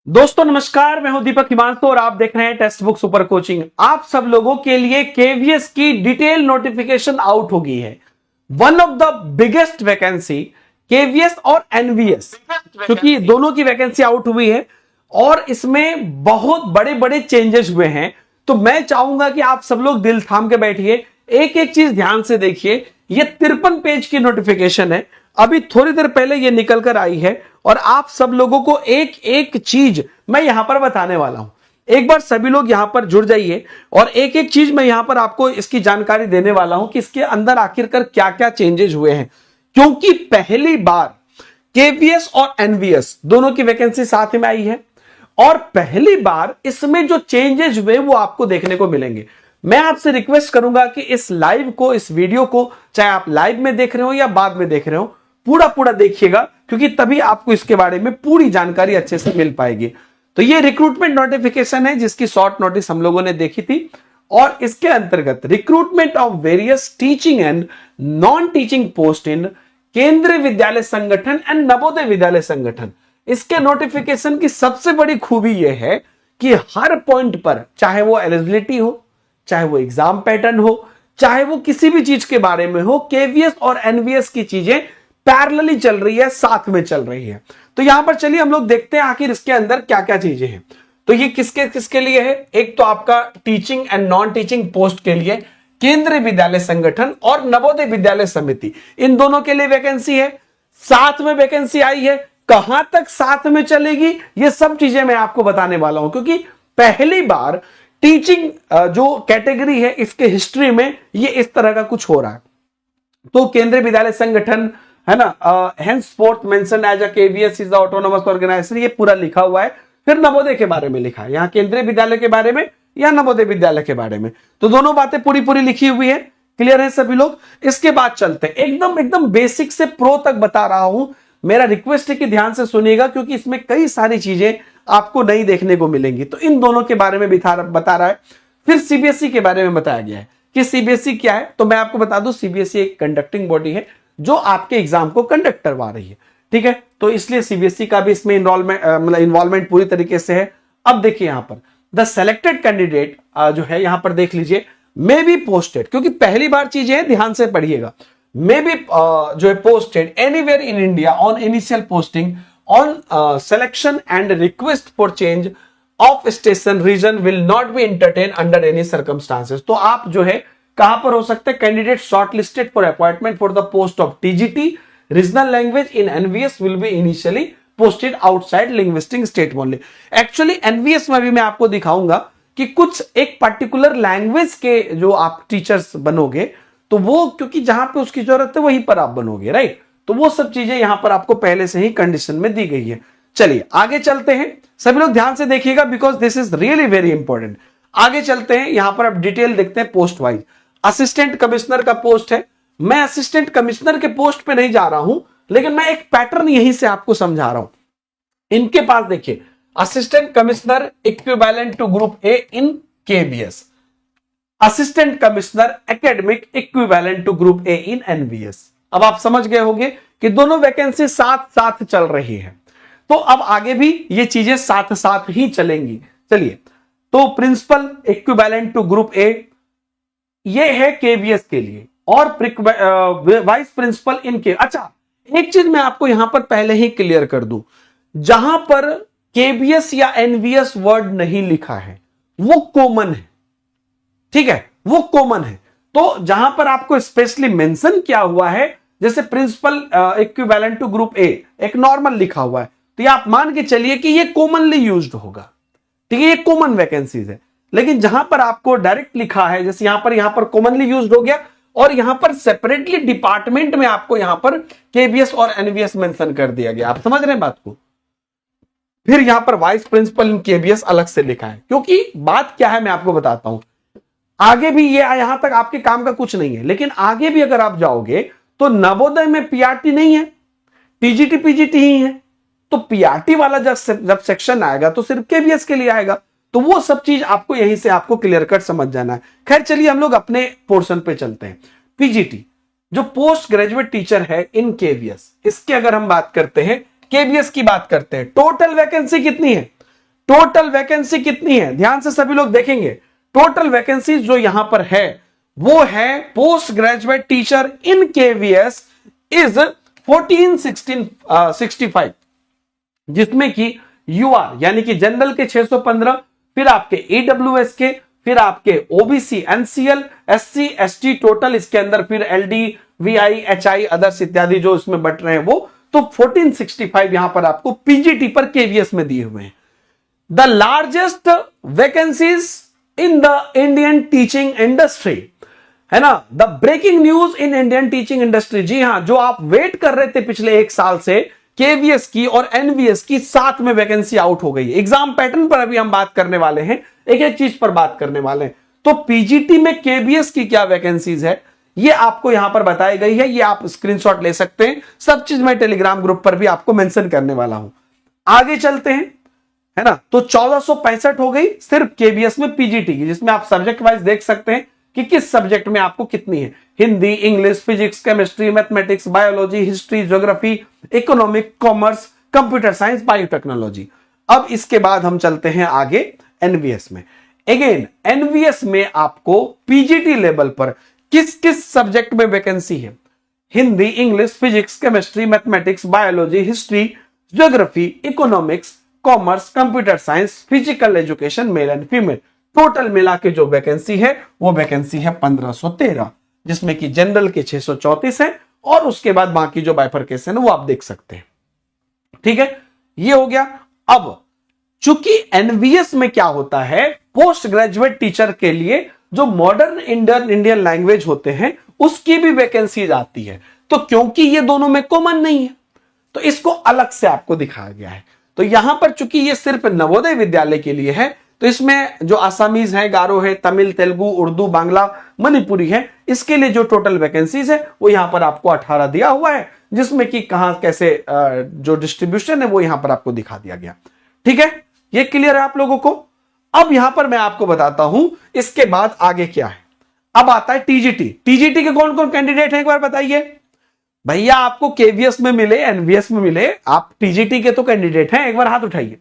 दोस्तों नमस्कार, मैं हूं दीपक हिमांशु और आप देख रहे हैं टेक्स्ट बुक सुपर कोचिंग। आप सब लोगों के लिए केवीएस की डिटेल नोटिफिकेशन आउट हो गई है। One of the biggest vacancy KVS और एनवीएस, क्योंकि दोनों की वैकेंसी आउट हुई है और इसमें बहुत बड़े बड़े चेंजेस हुए हैं। तो मैं चाहूंगा कि आप सब लोग दिल थाम के बैठिए, एक एक चीज ध्यान से देखिए। ये 53 पेज की नोटिफिकेशन है, अभी थोड़ी देर पहले ये निकल कर आई है और आप सब लोगों को एक एक चीज मैं यहां पर बताने वाला हूं। एक बार सभी लोग यहां पर जुड़ जाइए और एक एक चीज मैं यहां पर आपको इसकी जानकारी देने वाला हूं कि इसके अंदर आखिरकार क्या क्या चेंजेस हुए हैं, क्योंकि पहली बार केवीएस और एनवीएस दोनों की वैकेंसी साथ में आई है और पहली बार इसमें जो चेंजेस हुए वो आपको देखने को मिलेंगे। मैं आपसे रिक्वेस्ट करूंगा कि इस लाइव को, इस वीडियो को, चाहे आप लाइव में देख रहे हो या बाद में देख रहे हो, पूरा देखिएगा, क्योंकि तभी आपको इसके बारे में पूरी जानकारी अच्छे से मिल पाएगी। तो ये रिक्रूटमेंट नोटिफिकेशन है जिसकी शॉर्ट नोटिस हम लोगों ने देखी थी और इसके अंतर्गत recruitment of various teaching and non teaching post इन केंद्रीय विद्यालय संगठन एंड नवोदय विद्यालय संगठन। इसके नोटिफिकेशन की सबसे बड़ी खूबी यह है कि हर पॉइंट पर, चाहे वो एलिजिबिलिटी हो, चाहे वो एग्जाम पैटर्न हो, चाहे वो किसी भी चीज के बारे में हो, केवीएस और एनवीएस की चीजें पैरेलली चल रही है, साथ में चल रही है। तो यहां पर चलिए हम लोग देखते हैं आखिर इसके अंदर क्या क्या चीजें हैं। तो ये किसके किसके लिए है? एक तो आपका teaching and non teaching post के लिए केंद्रीय विद्यालय संगठन और नवोदय विद्यालय समिति, इन दोनों के लिए वैकेंसी है। साथ में वैकेंसी आई है, कहां तक साथ में चलेगी ये सब चीजें मैं आपको बताने वाला हूं, क्योंकि पहली बार टीचिंग जो कैटेगरी है इसके हिस्ट्री में ये इस तरह का कुछ हो रहा है। तो केंद्रीय विद्यालय संगठन है ना, henceforth mentioned as a KVS is the autonomous organization, ये पूरा लिखा हुआ है। फिर नवोदय के बारे में लिखा है, यहाँ केंद्रीय विद्यालय के बारे में या नवोदय विद्यालय के बारे में, तो दोनों बातें पूरी लिखी हुई है। क्लियर है सभी लोग? इसके बाद चलते हैं, एकदम बेसिक से प्रो तक बता रहा हूं। मेरा रिक्वेस्ट है कि ध्यान से सुनिएगा, क्योंकि इसमें कई सारी चीजें आपको नई देखने को मिलेंगी। तो इन दोनों के बारे में बता रहा है। फिर सीबीएसई के बारे में बताया गया है कि सीबीएसई क्या है। तो मैं आपको बता दूं, सीबीएसई एक कंडक्टिंग बॉडी है जो आपके एग्जाम को कंडक्ट करवा रही है, ठीक है। तो इसलिए सीबीएसई का भी इसमें इन्वॉल्वमेंट पूरी तरीके से है। अब देखिए यहां पर द सेलेक्टेड कैंडिडेट जो है, यहां पर देख लीजिए, मे बी पोस्टेड, क्योंकि पहली बार चीजें हैं, ध्यान से पढ़िएगा। मे बी जो है posted anywhere in India on initial posting on selection and request for change of station reason will not be entertain under any circumstances. तो आप जो है कहां पर हो सकते हैं? Candidate shortlisted for appointment for the post of TGT regional language in NVS will be initially posted outside linguistic state only. Actually NVS में भी मैं आपको दिखाऊंगा कि कुछ एक पर्टिकुलर लैंग्वेज के जो आप टीचर्स बनोगे, तो वो क्योंकि जहां पे उसकी जरूरत है वहीं पर आप बनोगे, राइट। तो वो सब चीजें यहां पर आपको पहले से ही कंडीशन में दी गई है। चलिए आगे चलते हैं, सभी लोग ध्यान से देखिएगा, because this is really very important. आगे चलते हैं, यहां पर आप डिटेल देखते हैं पोस्ट वाइज। असिस्टेंट कमिश्नर का पोस्ट है। मैं असिस्टेंट कमिश्नर के पोस्ट पे नहीं जा रहा हूं, लेकिन मैं एक पैटर्न यहीं से आपको समझा रहा हूं। इनके पास देखिए, assistant commissioner equivalent to group A in KVS, assistant commissioner academic equivalent to group A in NVS. अब आप समझ गए होंगे कि दोनों वैकेंसी साथ साथ चल रही है। तो अब आगे भी ये चीजें साथ साथ ही चलेंगी। चलिए, तो principal equivalent to group A ये है केवीएस के लिए, और वाइस प्रिंसिपल इनके। अच्छा, एक चीज मैं आपको यहां पर पहले ही क्लियर कर दूं, जहां पर केवीएस या एनवीएस वर्ड नहीं लिखा है वो कॉमन है, ठीक है, वो कॉमन है। तो जहां पर आपको स्पेशली मेंशन किया हुआ है, जैसे principal equivalent to group A एक नॉर्मल लिखा हुआ है, तो ये आप मान के चलिए कि ये कॉमनली यूज्ड होगा, ठीक है, ये कॉमन वैकेंसीज है। लेकिन जहां पर आपको डायरेक्ट लिखा है, जैसे यहां पर कॉमनली यूज्ड हो गया, और यहां पर सेपरेटली डिपार्टमेंट में आपको यहां पर केवीएस और एनवीएस मेंशन कर दिया गया। आप समझ रहे हैं बात को? फिर यहां पर वाइस प्रिंसिपल इन केवीएस अलग से लिखा है, क्योंकि बात क्या है मैं आपको बताता हूं। आगे भी ये यहां तक आपके काम का कुछ नहीं है, लेकिन आगे भी अगर आप जाओगे तो नवोदय में पीआरटी नहीं है, टीजीटी पीजीटी ही है। तो पीआरटी वाला जब सेक्शन आएगा तो सिर्फ केवीएस के लिए आएगा। तो वो सब चीज आपको यहीं से आपको क्लियर कट समझ जाना है। खैर चलिए हम लोग अपने पोर्शन पे चलते हैं। पीजीटी जो पोस्ट ग्रेजुएट टीचर है इन केवीएस, इसके अगर हम बात करते हैं, केवीएस की बात करते हैं, टोटल वैकेंसी कितनी है? टोटल वैकेंसी कितनी है, ध्यान से सभी लोग देखेंगे। टोटल वैकेंसी जो यहां पर है वो है post graduate teacher in KVS is 1465, जिसमें कि यूआर यानी कि जनरल के 615, फिर आपके ईडब्ल्यूएस के, फिर आपके OBC, NCL, SC, ST, total इसके अंदर फिर एलडी, वीआई, एचआई, अदर्स इत्यादि जो इसमें बट रहे हैं वो, तो 1465 यहां पर आपको पीजीटी पर केवीएस में दिए हुए हैं। The largest vacancies in the Indian teaching industry, है ना, the breaking news in Indian teaching industry. जी हां, जो आप वेट कर रहे थे पिछले एक साल से केवीएस की और एनवीएस की, साथ में वैकेंसी आउट हो गई है। एग्जाम पैटर्न पर अभी हम बात करने वाले हैं, एक एक चीज पर बात करने वाले हैं। तो पीजीटी में केवीएस की क्या वैकेंसीज है ये आपको यहां पर बताई गई है, ये आप स्क्रीनशॉट ले सकते हैं। सब चीज मैं टेलीग्राम ग्रुप पर भी आपको मेंशन करने वाला हूं। आगे चलते हैं, है ना। तो 1465 हो गई सिर्फ केवीएस में पीजीटी की, जिसमें आप सब्जेक्ट वाइज देख सकते हैं कि किस सब्जेक्ट में आपको कितनी है। Hindi, English, physics, chemistry, mathematics, biology, history, geography, economic, commerce, computer science, biotechnology. अब इसके बाद हम चलते हैं आगे एनवीएस में। अगेन एनवीएस में आपको पीजीटी लेवल पर किस किस सब्जेक्ट में वैकेंसी है। Hindi, English, physics, chemistry, mathematics, biology, history, geography, economics, commerce, computer science, physical education, male and female. Total मिला के जो वैकेंसी है वो वैकेंसी है 1513, जिसमें कि जनरल के 634 है और उसके बाद बाकी जो बाइफरकेशन है वो आप देख सकते हैं। ठीक है, ये हो गया। अब चूंकि एनवीएस में क्या होता है, पोस्ट ग्रेजुएट टीचर के लिए जो मॉडर्न इंडियन लैंग्वेज होते हैं उसकी भी वैकेंसी आती है। तो क्योंकि ये दोनों में कॉमन नहीं है तो इसको अलग से आपको दिखाया गया है। तो यहां पर चूंकि ये सिर्फ नवोदय विद्यालय के लिए है तो इसमें जो आसामीज है, गारो है, तमिल, तेलुगु, उर्दू, बांग्ला, मणिपुरी है, इसके लिए जो टोटल वैकेंसीज है वो यहां पर आपको 18 दिया हुआ है, जिसमें कि कहां कैसे जो डिस्ट्रीब्यूशन है वो यहां पर आपको दिखा दिया गया। ठीक है, ये क्लियर है आप लोगों को। अब यहां पर मैं आपको बताता हूं इसके बाद आगे क्या है। अब आता है टीजीटी। टीजीटी के कौन कौन कैंडिडेट हैं एक बार बताइए भैया। आपको केवीएस में मिले, एनवीएस में मिले, आप टीजीटी के तो कैंडिडेट हैं, एक बार हाथ उठाइए।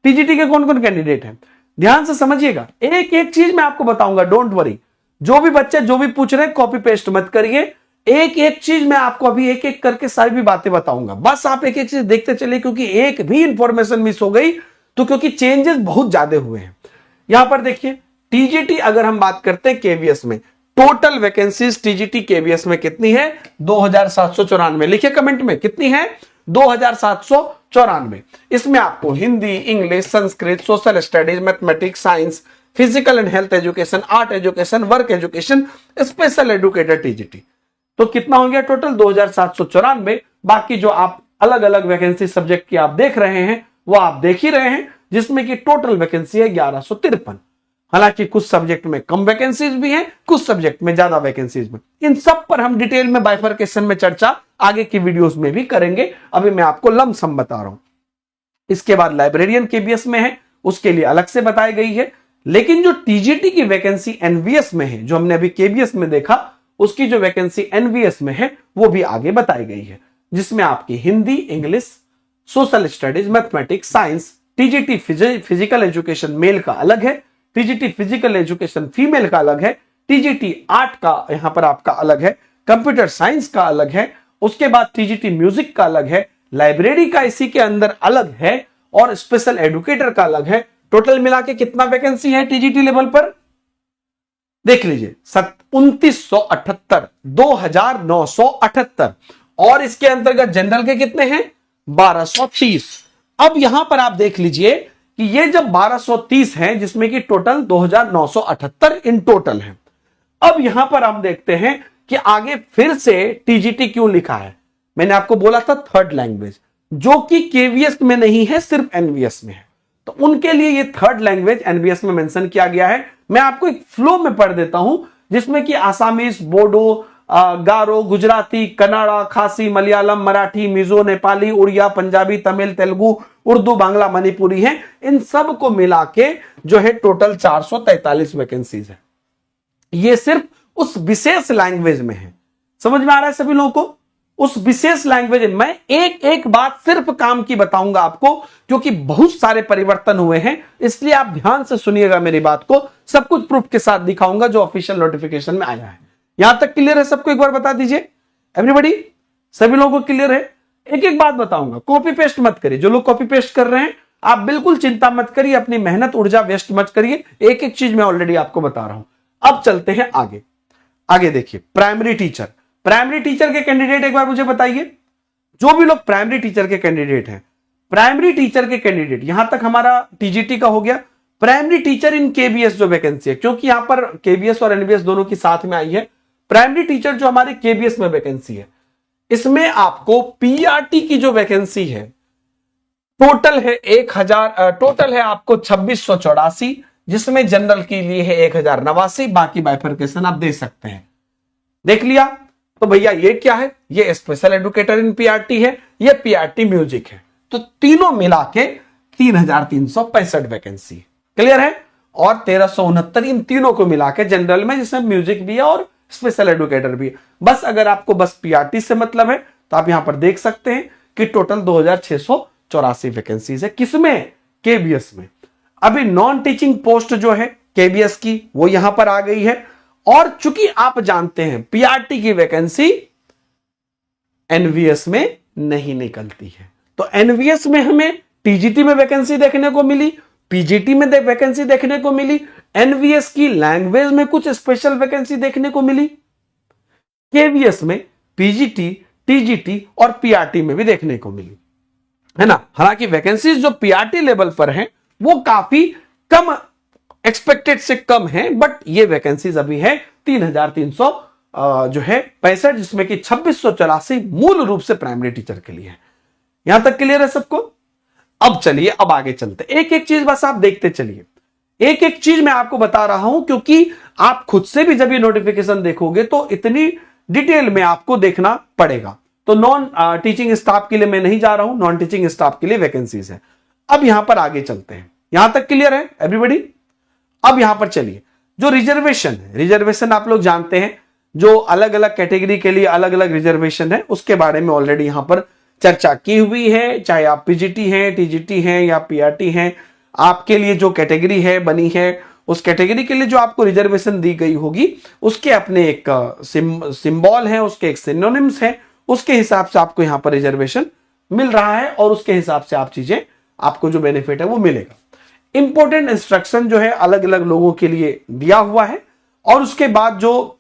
टीजीटी के कौन कौन कैंडिडेट हैं, ध्यान से समझिएगा। एक एक चीज मैं आपको बताऊंगा, डोंट वरी। जो भी बच्चे जो भी पूछ रहे हैं कॉपी पेस्ट मत करिए, एक एक चीज मैं आपको अभी एक एक करके सारी भी बातें बताऊंगा। बस आप एक एक चीज देखते चलिए, क्योंकि एक भी इंफॉर्मेशन मिस हो गई तो, क्योंकि चेंजेस बहुत ज्यादा हुए हैं। यहां पर देखिए टीजीटी अगर हम बात करते हैं केवीएस में, टोटल वैकेंसीज टीजीटी केवीएस में कितनी है, 2794। लिखिए कमेंट में कितनी है, 2794। इसमें आपको Hindi, English, Sanskrit, social studies, mathematics, science, physical and health education, art education, work education, special educator TGT. तो कितना हो गया टोटल, 2794। बाकी जो आप अलग अलग वैकेंसी सब्जेक्ट की आप देख रहे हैं वो आप देख ही रहे हैं, जिसमें कि टोटल वैकेंसी है 1153। हालांकि कुछ सब्जेक्ट में कम वैकेंसीज भी हैं, कुछ सब्जेक्ट में ज्यादा वैकेंसीज में। इन सब पर हम डिटेल में बाइफरकेशन में चर्चा आगे की वीडियोस में भी करेंगे, अभी मैं आपको लमसम बता रहा हूं। इसके बाद लाइब्रेरियन केवीएस में है, उसके लिए अलग से बताई गई है। लेकिन जो टीजीटी की वैकेंसी एनवीएस में है, जो हमने अभी केवीएस में देखा, उसकी जो वैकेंसी एनवीएस में है वो भी आगे बताई गई है, जिसमें आपकी Hindi, English, social studies, mathematics, science, TGT physical education male का अलग है, टीजीटी फिजिकल एजुकेशन फीमेल का अलग है, टीजीटी आर्ट का यहां पर आपका अलग है, कंप्यूटर साइंस का अलग है, उसके बाद टीजीटी म्यूजिक का अलग है, लाइब्रेरी का इसी के अंदर अलग है और स्पेशल एजुकेटर का अलग है। टोटल मिला के कितना वैकेंसी है टीजीटी लेवल पर देख लीजिए, 2978, 2978। और इसके अंतर्गत जनरल के कितने हैं, 1230। अब यहां पर आप देख लीजिए कि ये जब 1230 है, जिसमें कि टोटल 2978 इन टोटल है। अब यहां पर हम देखते हैं कि आगे फिर से टीजीटी क्यों लिखा है। मैंने आपको बोला था थर्ड लैंग्वेज, जो कि केवीएस में नहीं है, सिर्फ एनवीएस में है, तो उनके लिए ये थर्ड लैंग्वेज एनवीएस में मेंशन किया गया है। मैं आपको एक फ्लो में पढ़ देता हूं, जिसमें कि आसामीज, बोडो, गारो, गुजराती, कन्नड़ा, खासी, मलयालम, मराठी, मिजो, नेपाली, उड़िया, पंजाबी, तमिल, तेलुगु, उर्दू, बांग्ला, मणिपुरी है। इन सब को मिला के जो है टोटल 443 वैकेंसीज है। ये सिर्फ उस विशेष लैंग्वेज में है। समझ में आ रहा है सभी लोगों को? उस विशेष लैंग्वेज में मैं एक एक बात सिर्फ काम की बताऊंगा आपको, क्योंकि बहुत सारे परिवर्तन हुए हैं, इसलिए आप ध्यान से सुनिएगा मेरी बात को। सब कुछ प्रूफ के साथ दिखाऊंगा जो ऑफिशियल नोटिफिकेशन में आया है। यहां तक क्लियर है सबको? एक बार बता दीजिए एवरीबॉडी, सभी लोगों को क्लियर है? एक एक बात बताऊंगा, कॉपी पेस्ट मत करिए। जो लोग कॉपी पेस्ट कर रहे हैं आप बिल्कुल चिंता मत करिए, अपनी मेहनत ऊर्जा वेस्ट मत करिए, एक एक चीज मैं ऑलरेडी आपको बता रहा हूं। अब चलते हैं आगे। आगे देखिए, प्राइमरी टीचर। प्राइमरी टीचर के कैंडिडेट एक बार मुझे बताइए, जो भी लोग प्राइमरी टीचर के कैंडिडेट हैं, प्राइमरी टीचर के कैंडिडेट, यहां तक हमारा टीजीटी का हो गया। प्राइमरी टीचर इन केबीएस जो वैकेंसी है, क्योंकि यहां पर केबीएस और एनबीएस दोनों की साथ में आई है, प्राइमरी टीचर जो हमारे केबीएस में वैकेंसी है, इसमें आपको पीआरटी की जो वैकेंसी है टोटल है 1000, टोटल है आपको 2684, जिसमें जनरल के लिए है 1089, बाकी बाइफरकेशन आप दे सकते हैं। देख लिया? तो भैया ये क्या है? ये स्पेशल एजुकेटर इन पीआरटी है, ये पीआरटी म्यूजिक है। तो तीनों मिला के 3365 वैकेंसी। क्लियर है? और 1369 इन तीनों को मिला के जनरल में, जिसमें म्यूजिक भी है और स्पेशल एजुकेटर भी है। बस अगर आपको बस पीआरटी से मतलब है तो आप यहां पर देख सकते हैं कि टोटल 2684 वैकेंसीज है। किसमें? केबीएस में। अभी नॉन टीचिंग पोस्ट जो है केबीएस की वो यहां पर आ गई है, और चूंकि आप जानते हैं पीआरटी की वैकेंसी एनवीएस में नहीं निकलती है, तो एनवीएस में हमें टीजीटी में वैकेंसी देखने को मिली, पीजीटी में वैकेंसी देखने को मिली, एनवीएस की लैंग्वेज में कुछ स्पेशल वैकेंसी देखने को मिली, केवीएस में पीजीटी, टीजीटी और पीआरटी में भी देखने को मिली, है ना। हालांकि वैकेंसीज जो पीआरटी लेवल पर हैं वो काफी कम, एक्सपेक्टेड से कम है, बट ये वैकेंसीज अभी है 3300 जो है 65, जिसमें कि 2684 मूल रूप से प्राइमरी टीचर के लिए है। यहां तक क्लियर है सबको? अब चलिए, अब आगे चलते, एक एक चीज बस आप देखते चलिए, एक एक चीज मैं आपको बता रहा हूं, क्योंकि आप खुद से भी जब ये नोटिफिकेशन देखोगे तो इतनी डिटेल में आपको देखना पड़ेगा। तो नॉन टीचिंग स्टाफ के लिए मैं नहीं जा रहा हूं, नॉन टीचिंग स्टाफ के लिए वैकेंसीज है। अब यहां पर आगे चलते हैं। यहां तक क्लियर है एवरीबॉडी? अब यहां पर चलिए, जो रिजर्वेशन है, रिजर्वेशन आप लोग जानते हैं, जो अलग अलग कैटेगरी के लिए अलग अलग रिजर्वेशन है, उसके बारे में ऑलरेडी यहां पर चर्चा की हुई है। चाहे आप पीजीटी हैं, टीजीटी हैं या पीआरटी हैं, आपके लिए जो कैटेगरी है बनी है, उस कैटेगरी के लिए जो आपको रिजर्वेशन दी गई होगी उसके अपने एक सिंबल है, उसके एक सिनोनिम्स है, उसके हिसाब से आपको यहां पर रिजर्वेशन मिल रहा है, और उसके हिसाब से आप चीजें, आपको जो बेनिफिट है वो मिलेगा। इंपॉर्टेंट इंस्ट्रक्शन जो है अलग अलग लोगों के लिए दिया हुआ है, और उसके बाद जो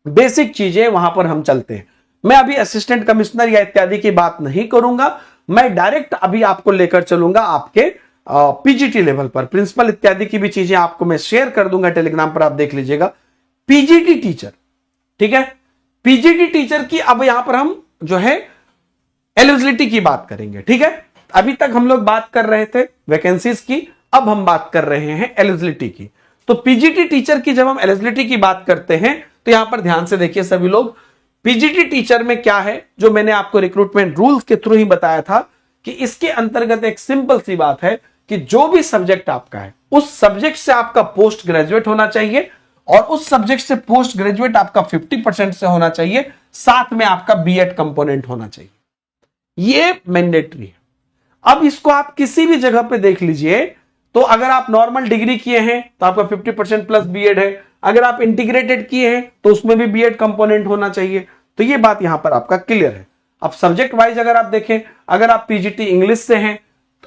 बेसिक चीजें वहां पर हम चलते हैं। मैं अभी असिस्टेंट कमिश्नर या इत्यादि की बात नहीं करूंगा, मैं डायरेक्ट अभी आपको लेकर चलूंगा आपके पीजीटी लेवल पर। प्रिंसिपल इत्यादि की भी चीजें आपको मैं शेयर कर दूंगा टेलीग्राम पर, आप देख लीजिएगा। पीजीटी टीचर, ठीक है, पीजीटी टीचर की अब यहां पर हम जो है एलिजिबिलिटी की बात करेंगे, ठीक है। अभी तक हम लोग बात कर रहे थे वैकेंसीज की, अब हम बात कर रहे हैं एलिजिबिलिटी की। तो पीजीटी टीचर की जब हम एलिजिबिलिटी की बात करते हैं तो यहां पर ध्यान से देखिए सभी लोग, पीजीटी टीचर में क्या है, जो मैंने आपको रिक्रूटमेंट रूल्स के थ्रू ही बताया था कि इसके अंतर्गत एक सिंपल सी बात है कि जो भी सब्जेक्ट आपका है उस सब्जेक्ट से आपका पोस्ट ग्रेजुएट होना चाहिए, और उस सब्जेक्ट से पोस्ट ग्रेजुएट आपका 50% से होना चाहिए, साथ में आपका बीएड कंपोनेंट होना चाहिए। ये मैंडेटरी है। अब इसको आप किसी भी जगह पे देख लीजिए, तो अगर आप नॉर्मल डिग्री किए हैं तो आपका 50% प्लस बीएड है, अगर आप इंटीग्रेटेड किए हैं तो उसमें भी बीएड कंपोनेंट होना चाहिए। तो ये बात यहां पर आपका क्लियर है। अब सब्जेक्ट वाइज अगर आप देखें, अगर आप पीजीटी इंग्लिश से हैं,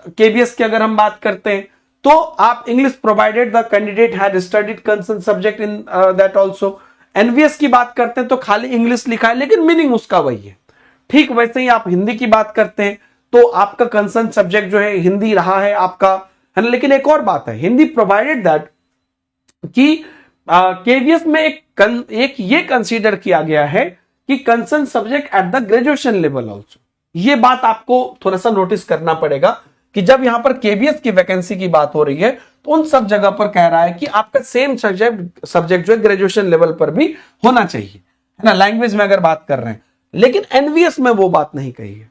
केबीएस की अगर हम बात करते हैं, तो आप English provided the candidate had studied concern subject in that also. NVS की बात करते हैं तो खाली इंग्लिश लिखा है, लेकिन मीनिंग उसका वही है। ठीक वैसे ही आप हिंदी की बात करते हैं तो आपका कंसर्न सब्जेक्ट जो है हिंदी रहा है आपका, है ना। लेकिन एक और बात है, हिंदी प्रोवाइडेड दैट कि केवीएस में एक ये कंसीडर किया गया है कि concern subject at the graduation level also. ये बात आपको थोड़ा सा नोटिस करना पड़ेगा कि जब यहां पर केवीएस की वैकेंसी की बात हो रही है तो उन सब जगह पर कह रहा है कि आपका सेम सब्जेक्ट जो है ग्रेजुएशन लेवल पर भी होना चाहिए, है ना, लैंग्वेज में अगर बात कर रहे हैं। लेकिन एनवीएस में वो बात नहीं कही है।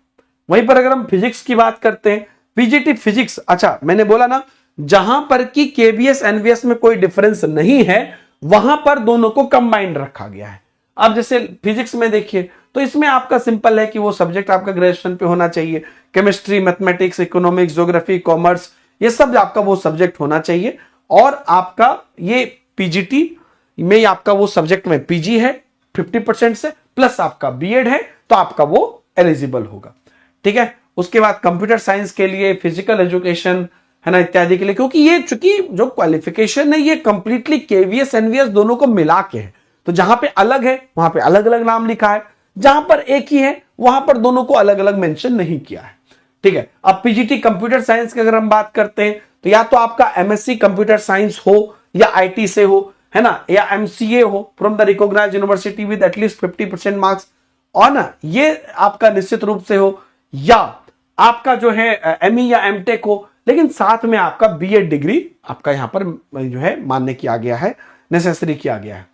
वहीं पर अगर हम फिजिक्स की बात करते हैं, पीजीटी फिजिक्स, अच्छा मैंने बोला ना, जहां पर कि केवीएस एनवीएस में कोई डिफरेंस नहीं है, वहां पर दोनों को कंबाइंड रखा गया है। अब जैसे फिजिक्स में देखिए तो इसमें आपका सिंपल है कि वो सब्जेक्ट आपका ग्रेजुएशन पे होना चाहिए। Chemistry, mathematics, economics, geography, commerce, ये सब आपका वो सब्जेक्ट होना चाहिए। और आपका ये पीजीटी में आपका वो सब्जेक्ट में पीजी है 50% से, प्लस आपका बीएड है, तो आपका वो एलिजिबल होगा। ठीक है। उसके बाद कंप्यूटर साइंस के लिए, फिजिकल एजुकेशन है ना, इत्यादि के लिए, क्योंकि ये चूंकि जो क्वालिफिकेशन है ये कंप्लीटली केवीएस एनवीएस दोनों को मिला के है, तो जहां पे अलग है वहां पे अलग अलग नाम लिखा है, जहां पर एक ही है वहां पर दोनों को अलग अलग मेंशन नहीं किया है। ठीक है। अब पीजीटी कंप्यूटर साइंस की अगर हम बात करते हैं तो या तो आपका एमएससी कंप्यूटर साइंस हो या आईटी से हो, है ना, या एमसीए हो from the recognised university with at least 50% marks, और ना ये आपका निश्चित रूप से हो, या आपका जो है एमई या एमटेक हो, लेकिन साथ में आपका बीएड डिग्री आपका यहां पर जो है मान्य किया गया है, नेसेसरी किया गया है।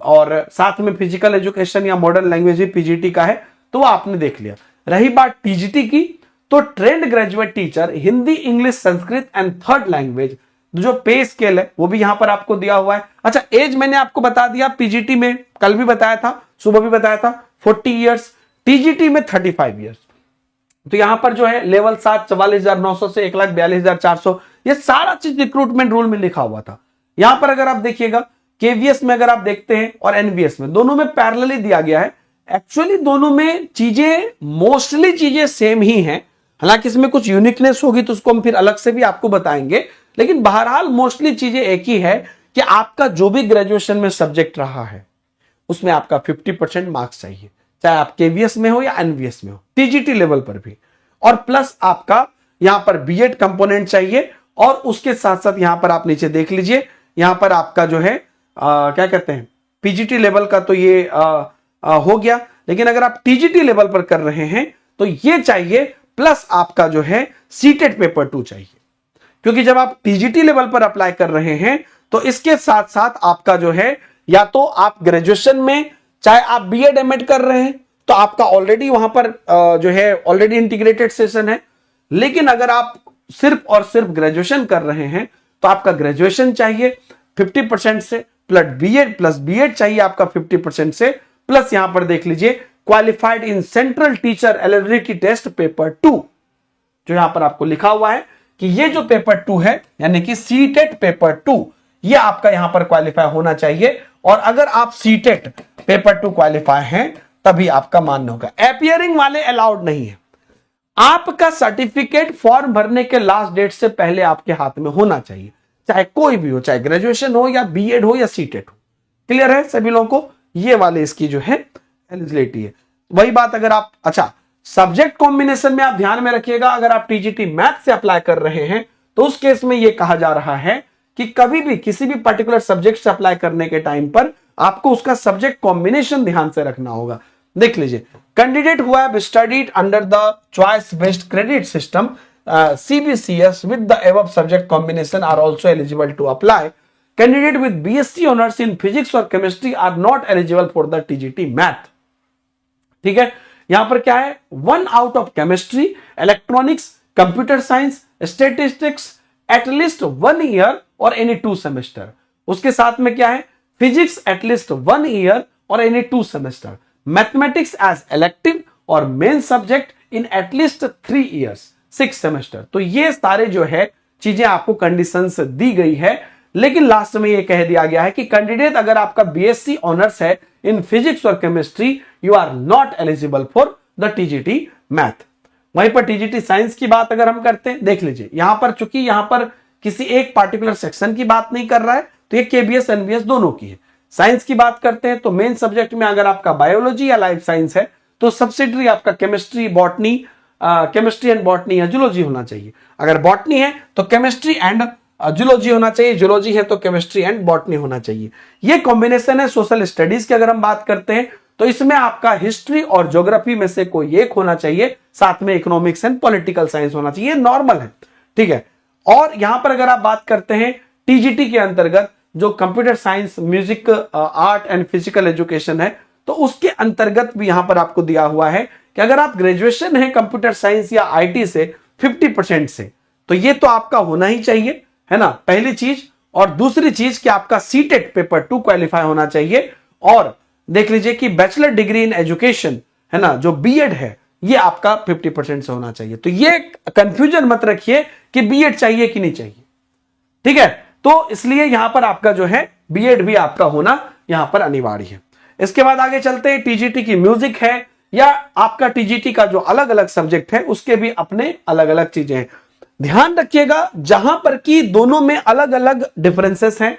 और साथ में फिजिकल एजुकेशन या मॉडर्न लैंग्वेज भी पीजीटी का है, तो वो आपने देख लिया। रही बात टीजीटी की, तो trained graduate teacher Hindi, English, Sanskrit and third language, जो पे स्केल है वो भी यहां पर आपको दिया हुआ है। अच्छा, एज मैंने आपको बता दिया, पीजीटी में कल भी बताया था, सुबह भी बताया था 40 ईयर्स, टीजीटी में 35 ईयर्स। तो यहां पर जो है लेवल 7 44,900 से 1,42,400, ये सारा चीज रिक्रूटमेंट रूल में लिखा हुआ था। यहां पर अगर आप देखिएगा केवीएस में अगर आप देखते हैं और एनवीएस में, दोनों में पैरेलली दिया गया है। एक्चुअली दोनों में चीजें मोस्टली चीजें सेम ही हैं, हालांकि इसमें कुछ यूनिकनेस होगी तो उसको हम फिर अलग से भी आपको बताएंगे, लेकिन बहरहाल मोस्टली चीजें एक ही है कि आपका जो भी ग्रेजुएशन में सब्जेक्ट रहा है उसमें आपका 50% मार्क्स चाहिए, चाहे आप केवीएस में हो या एनवीएस में हो, टीजीटी लेवल पर भी। और प्लस आपका यहां पर बीएड कंपोनेंट चाहिए, और उसके साथ साथ यहां पर आप नीचे देख लीजिए, यहां पर आपका जो है क्या कहते हैं, पीजीटी लेवल का तो ये हो गया, लेकिन अगर आप टीजीटी लेवल पर कर रहे हैं तो ये चाहिए, प्लस आपका जो है सीटेट पेपर 2 चाहिए। क्योंकि जब आप टीजीटी लेवल पर अप्लाई कर रहे हैं तो इसके साथ साथ आपका जो है, या तो आप ग्रेजुएशन में, चाहे आप बीएड एमएड कर रहे हैं तो आपका ऑलरेडी वहां पर जो है ऑलरेडी इंटीग्रेटेड सेशन है, लेकिन अगर आप सिर्फ और सिर्फ ग्रेजुएशन कर रहे हैं तो आपका ग्रेजुएशन चाहिए 50% से, प्लस बीएड चाहिए आपका 50% से, प्लस यहां पर देख लीजिए qualified in central teacher eligibility test paper 2, जो यहां पर आपको लिखा हुआ है कि ये जो पेपर 2 है यानी कि सीटेट पेपर 2, ये आपका यहां पर क्वालिफाई होना चाहिए। और अगर आप सीटेट पेपर 2 क्वालिफाई हैं तभी आपका मान्य होगा। अपियरिंग वाले अलाउड नहीं है। आपका सर्टिफिकेट फॉर्म भरने के लास्ट डेट से पहले आपके हाथ में होना चाहिए, चाहे कोई भी हो, चाहे ग्रेजुएशन हो या बीएड हो या सीटेट हो। क्लियर है सभी लोगों को? ये वाले इसकी जो है एलिजिबिलिटी है। वही बात अगर आप, अच्छा, सब्जेक्ट कॉम्बिनेशन में आप ध्यान में रखिएगा, अगर आप टीजीटी मैथ से अप्लाई कर रहे हैं तो उस केस में यह कहा जा रहा है कि कभी भी किसी भी पर्टिकुलर सब्जेक्ट से अप्लाई करने के टाइम पर आपको उसका सब्जेक्ट कॉम्बिनेशन ध्यान से रखना होगा। देख लीजिए, candidate who have studied under the choice based credit system CBCS with the above subject combination are also eligible to apply. Candidate with BSc honors in physics or chemistry are not eligible for the TGT math. ठीक है, यहां पर क्या है, 1 out of chemistry, electronics, computer science, statistics, at least 1 year or any 2 semester. उसके साथ में क्या है, physics at least 1 year or any 2 semester. Mathematics as elective और main subject in at least 3 years. 6 semester. तो ये सारे जो है चीजें आपको कंडीशंस दी गई है, लेकिन लास्ट में ये कह दिया गया है कि कैंडिडेट अगर आपका बीएससी ऑनर्स है इन फिजिक्स और chemistry, you are not eligible for the TGT math. वहीं पर टीजीटी साइंस की बात अगर हम करते हैं, देख लीजिए यहां पर चूंकि यहां पर किसी एक पार्टिकुलर सेक्शन की बात नहीं कर रहा है, तो ये केबीएस एनबीएस दोनों की है। साइंस की बात करते हैं तो मेन सब्जेक्ट में अगर आपका बायोलॉजी या लाइफ साइंस है तो सब्सिडरी आपका chemistry, botany, chemistry and botany या जूलॉजी होना चाहिए। अगर बॉटनी है तो केमिस्ट्री एंड जूलॉजी होना चाहिए, जूलॉजी है तो केमिस्ट्री एंड बॉटनी होना चाहिए। ये कॉम्बिनेशन है। सोशल स्टडीज की अगर हम बात करते हैं तो इसमें आपका हिस्ट्री और ज्योग्राफी में से कोई एक होना चाहिए, साथ में इकोनॉमिक्स एंड पॉलिटिकल साइंस होना चाहिए, नॉर्मल है। ठीक है, और यहां पर अगर आप बात करते हैं टीजीटी के अंतर्गत जो computer science, music, art and physical education है, तो उसके अंतर्गत भी यहां पर आपको दिया हुआ है कि अगर आप ग्रेजुएशन है कंप्यूटर साइंस या आईटी से 50% से, तो ये तो आपका होना ही चाहिए, है ना, पहली चीज। और दूसरी चीज कि आपका सीटेट पेपर 2 क्वालिफाई होना चाहिए। और देख लीजिए कि बैचलर डिग्री इन एजुकेशन, है ना, जो बीएड है ये आपका 50% से होना चाहिए। तो ये कंफ्यूजन मत रखिए कि बीएड चाहिए कि नहीं चाहिए, ठीक है। तो इसलिए यहां पर आपका जो है बीएड भी आपका होना यहां पर अनिवार्य है। इसके बाद आगे चलते हैं, टीजीटी की म्यूजिक है या आपका टीजीटी का जो अलग अलग सब्जेक्ट है उसके भी अपने अलग अलग चीजें हैं। ध्यान रखिएगा जहां पर कि दोनों में अलग अलग डिफरेंसेस हैं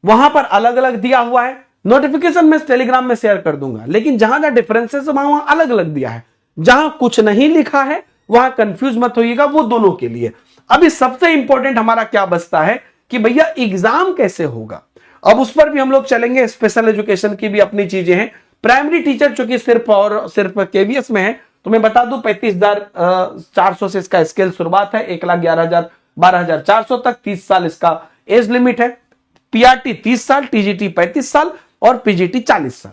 वहां पर अलग अलग दिया हुआ है। नोटिफिकेशन मैं टेलीग्राम में शेयर कर दूंगा, लेकिन जहां जहां डिफरेंसेस वहां अलग अलग दिया है। जहां कुछ नहीं लिखा है वहां कंफ्यूज मत होइएगा, वो दोनों के लिए। अभी सबसे इंपॉर्टेंट हमारा क्या बचता है कि भैया एग्जाम कैसे होगा, अब उस पर भी हम लोग चलेंगे। स्पेशल एजुकेशन की भी अपनी चीजें हैं। प्राइमरी टीचर चूंकि सिर्फ केवीएस में है, तो मैं बता दूं 35,400 से इसका स्केल शुरुआत है, 1,11,000 12,400 तक, 30 साल इसका एज लिमिट है। पीआरटी 30 साल, टीजीटी 35 साल और पीजीटी 40 साल।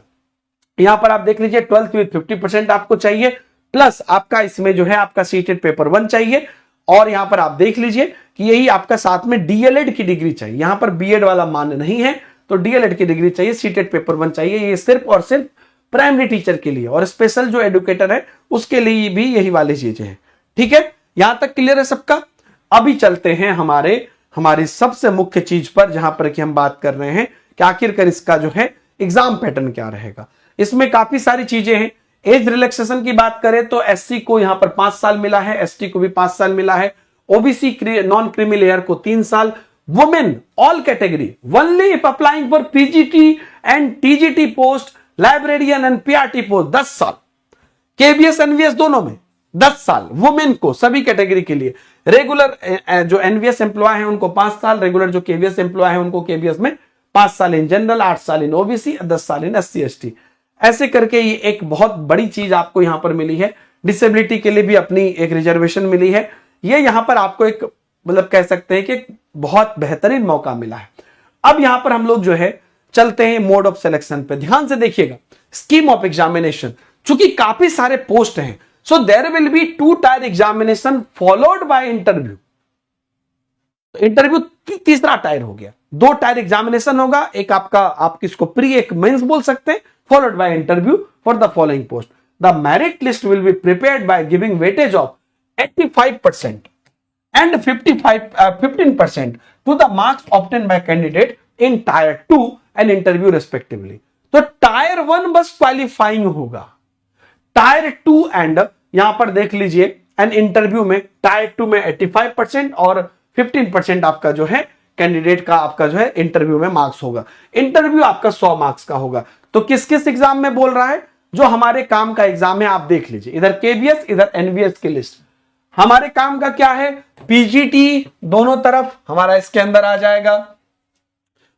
यहां पर आप देख लीजिए 12th विद 50% आपको चाहिए, प्लस आपका इसमें जो है आपका सीटेड पेपर 1 चाहिए। और यहां पर आप देख लीजिए कि यही आपका साथ में डीएलएड की डिग्री चाहिए। यहां पर बीएड वाला मान नहीं है, तो डीएलएड की डिग्री चाहिए, सीटेड पेपर 1 चाहिए। ये सिर्फ और सिर्फ प्राइमरी टीचर के लिए, और स्पेशल जो एडुकेटर है उसके लिए भी यही वाली चीजें हैं, ठीक है। यहां तक क्लियर है सबका। अभी चलते हैं हमारी सबसे मुख्य चीज पर, जहां पर कि हम बात कर रहे हैं कि आखिरकार इसका जो है एग्जाम पैटर्न क्या रहेगा। इसमें काफी सारी चीजें हैं। एज रिलैक्सेशन की बात करें तो एससी को यहां पर 5 साल मिला है, एसटी को भी 5 साल मिला है, ओबीसी नॉन क्रीमी लेयर को 3 साल, women all category only if applying for PGT and TGT post, librarian and PRT post 10 साल, केबीएस एनवीएस दोनों में 10 साल, वुमेन को सभी कैटेगरी के लिए। रेगुलर जो एनवीएस एम्प्लॉय है उनको 5 साल, रेगुलर जो केबीएस एम्प्लॉय है उनको केबीएस में 5 साल इन जनरल, 8 साल इन ओबीसी, 10 साल इन एससी एसटी। ऐसे करके ये एक बहुत बड़ी चीज आपको यहां पर मिली है। डिसेबिलिटी के लिए भी अपनी एक रिजर्वेशन मिली है। ये यहां पर आपको एक मतलब कह सकते हैं कि बहुत बेहतरीन मौका मिला है। अब यहां पर हम लोग जो है चलते हैं मोड ऑफ सिलेक्शन पे। ध्यान से देखिएगा, स्कीम ऑफ एग्जामिनेशन, चूंकि काफी सारे पोस्ट हैं, so there will be 2 tier examination followed by interview. Interview तीसरा टायर हो गया, 2 टायर एग्जामिनेशन होगा, एक आपका आप किसको प्री एक मेंस बोल सकते हैं, followed by interview for the following post. The merit list will be prepared by giving weightage of 85% and 15% to the marks obtained by candidate in tier 2 and interview respectively. तो tier 1 बस qualifying होगा, tier 2 and यहां पर देख लीजिए and interview में tier 2 में 85% और 15% आपका जो है कैंडिडेट का आपका जो है इंटरव्यू में मार्क्स होगा। इंटरव्यू आपका 100 मार्क्स का होगा। तो किस किस एग्जाम में बोल रहा है, जो हमारे काम का एग्जाम है आप देख लीजिए, इधर केबीएस इधर एनवीएस की लिस्ट। हमारे काम का क्या है, पीजीटी दोनों तरफ हमारा इसके अंदर आ जाएगा।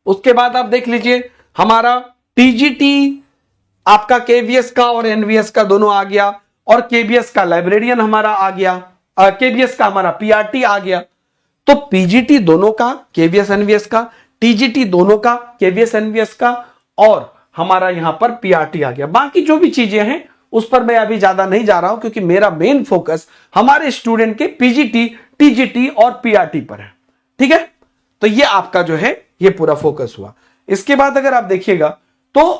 उसके बाद आप देख लीजिए हमारा टीजीटी आपका केबीएस का और एनवीएस का दोनों आ गया, और केबीएस का लाइब्रेरियन हमारा आ गया, केबीएस का हमारा पीआरटी आ गया। तो पीजीटी दोनों का, केबीएस एनवीएस का, टीजीटी दोनों का, केबीएस एनवीएस का, और हमारा यहां पर पीआरटी आ गया। बाकी जो भी चीजें हैं उस पर मैं अभी ज्यादा नहीं जा रहा हूं, क्योंकि मेरा मेन फोकस हमारे स्टूडेंट के पीजीटी, टीजीटी और पीआरटी पर है, ठीक है। तो ये आपका जो है ये पूरा फोकस हुआ। इसके बाद अगर आप देखिएगा तो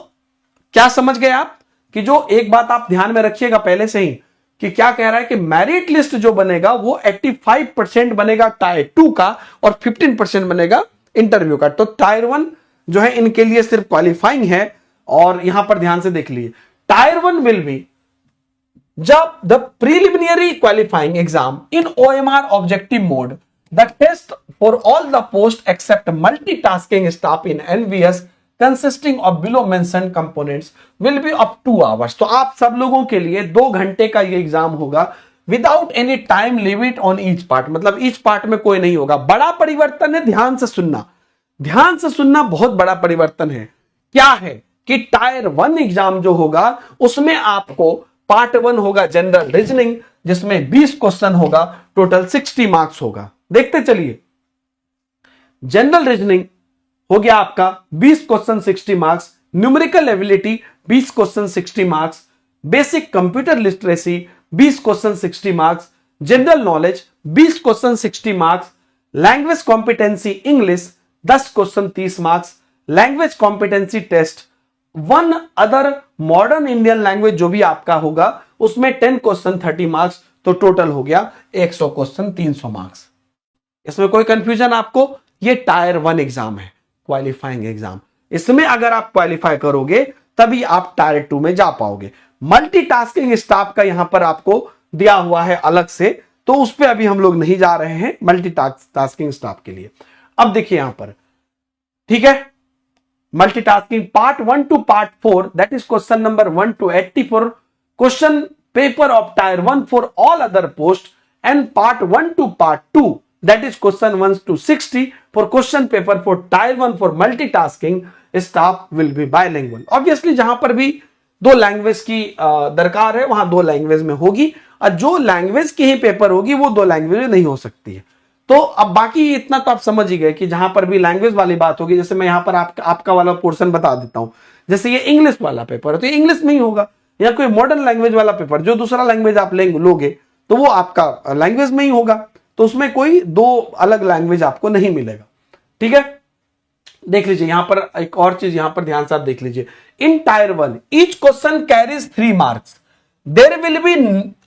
क्या समझ गए आप कि जो एक बात आप ध्यान में रखिएगा पहले से ही, कि क्या कह रहा है कि मेरिट लिस्ट जो बनेगा वो 85% बनेगा टायर 2 का और 15% बनेगा इंटरव्यू का। तो टायर 1 जो है इनके लिए सिर्फ क्वालिफाइंग है, और यहां पर ध्यान से देख लीजिए टायर 1 विल बी जब the preliminary qualifying exam in OMR objective mode, the test for all the post except multitasking staff in NVS consisting of below mentioned components will be up 2 hours. तो आप सब लोगों के लिए 2 घंटे का ये एग्जाम होगा without any time limit on each part, मतलब ईच पार्ट में कोई नहीं होगा। बड़ा परिवर्तन है, ध्यान से सुनना, ध्यान से सुनना, बहुत बड़ा परिवर्तन है। क्या है कि टायर 1 एग्जाम जो होगा उसमें आपको पार्ट 1 होगा जनरल रीजनिंग, जिसमें 20 क्वेश्चन होगा, टोटल 60 मार्क्स होगा। देखते चलिए, जनरल रीजनिंग हो गया आपका 20 question 60 marks, numerical ability 20 question 60 marks, basic computer literacy 20 question 60 marks, general knowledge 20 question 60 marks, language competency English 10 question 30 marks, language competency test one other modern Indian language जो भी आपका होगा उसमें 10 क्वेश्चन 30 मार्क्स, तो total हो गया 100 question 300 marks. इसमें कोई कंफ्यूजन आपको? ये टायर 1 एग्जाम है, क्वालिफाइंग एग्जाम। इसमें अगर आप क्वालिफाई करोगे तभी आप टायर 2 में जा पाओगे। मल्टीटास्किंग स्टाफ का यहां पर आपको दिया हुआ है अलग से, तो उस पर अभी हम लोग नहीं जा रहे हैं मल्टीटास्किंग स्टाफ के लिए। अब देखिए यहां पर, ठीक है, multitasking part 1 to part 4, that is question number 1 to 84, question paper of tier 1 for all other post, and part 1 to part 2, that is question 1 to 60 for question paper for tier 1 for multitasking staff will be bilingual। obviously जहां पर भी दो language की दरकार है वहां दो language में होगी, और जो लैंग्वेज की ही पेपर होगी वो दो लैंग्वेज में नहीं हो सकती है। तो अब बाकी इतना तो आप समझ ही गए कि जहां पर भी लैंग्वेज वाली बात होगी, जैसे मैं यहां पर आपका वाला पोर्शन बता देता हूं, जैसे ये इंग्लिश वाला पेपर है तो ये इंग्लिश में ही होगा, या कोई मॉडर्न लैंग्वेज वाला पेपर जो दूसरा लैंग्वेज आप लोगे तो वो आपका लैंग्वेज में ही होगा, तो उसमें कोई दो अलग लैंग्वेज आपको नहीं मिलेगा। ठीक है, देख लीजिए यहां पर एक और चीज यहां पर ध्यान से आप देख लीजिए, in tier 1 each question carries 3 marks, there will be